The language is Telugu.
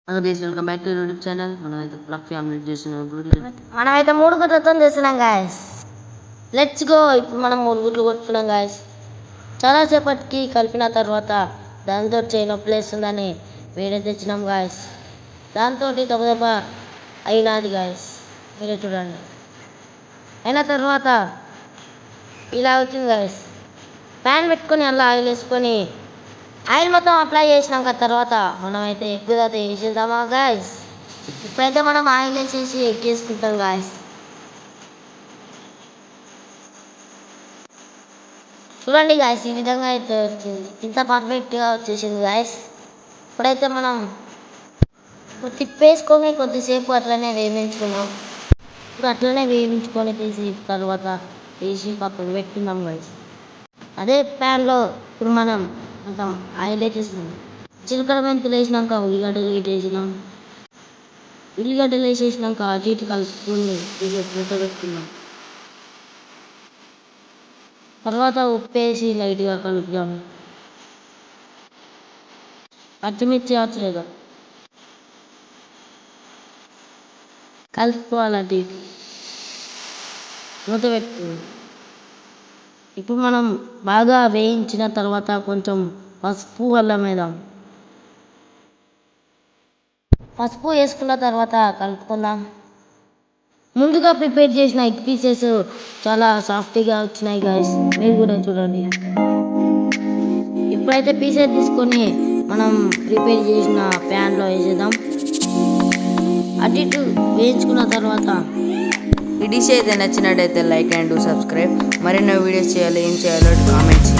Welcome back to YouTube channel. మనమైతే ఫ్లఫీ ఆమ్లెట్ చేస్తున్నాం. మనమైతే 3 గుడ్లతో చేస్తున్నాం గాయస్. Let's go. ఇప్పుడు మనం 3 గుడ్లు కొట్టుకున్నాం గాయస్. చాలాసేపటికి కలిపిన తర్వాత దాంతో చేయను ప్లేస్తుందని వేరే తెచ్చినాం గాయస్. దాంతో దెబ్బ అయినది గాయస్. మీరే చూడండి. అయిన తర్వాత ఇలా వచ్చింది గాయస్. ప్యాన్ పెట్టుకొని అలా ఆయిల్ వేసుకొని ఆయిల్ మొత్తం అప్లై చేసినాక తర్వాత మనమైతే ఎగ్ అయితే వేసేద్దామా గాయస్. ఇప్పుడైతే మనం ఆయిల్ వేసేసి ఎగ్ వేసుకుంటాం గాయస్. చూడండి గాయస్, ఈ విధంగా అయితే వచ్చింది. ఇంత పర్ఫెక్ట్గా వచ్చేసింది గాయస్. ఇప్పుడైతే మనం తిప్పేసుకొని కొద్దిసేపు అట్లనే వేయించుకున్నాం. ఇప్పుడు అట్లనే వేయించుకొని తీసి తర్వాత వేసి పక్కన పెట్టుకున్నాం గాయస్. అదే ప్యాన్లో ఇప్పుడు మనం మొత్తం ఆయిల్ వేసేసినాం. జీలకర్ర మెంతులు వేసినాక ఉల్లిగడ్డలు వేసినాం. ఉల్లిగడ్డలు వేసేసినాక అటు ఇటు కలుపుకొని పెట్టుకున్నాం. తర్వాత ఉప్పు వేసి లైట్గా కలుపుదాం. పచ్చిమిర్చి వచ్చలేదు కలుపుకోవాలి. అటు ఇటు మూత పెట్టుకున్నాం. ఇప్పుడు మనం బాగా వేయించిన తర్వాత కొంచెం పసుపు అల్లం వేద్దాం. పసుపు వేసుకున్న తర్వాత కలుపుకుందాం. ముందుగా ప్రిపేర్ చేసిన ఎగ్ పీసెస్ చాలా సాఫ్ట్గా వచ్చినాయి గాయస్. మీరు కూడా చూడండి. ఇప్పుడైతే పీసెస్ తీసుకొని మనం ప్రిపేర్ చేసిన ప్యాన్లో వేసేద్దాం. అటు ఇటు వేయించుకున్న తర్వాత ఈ డిష్ అయితే నచ్చినట్టయితే లైక్ అండ్ సబ్స్క్రైబ్. మరెన్నో వీడియోస్ చేయాలి, ఏం చేయాలో కామెంట్స్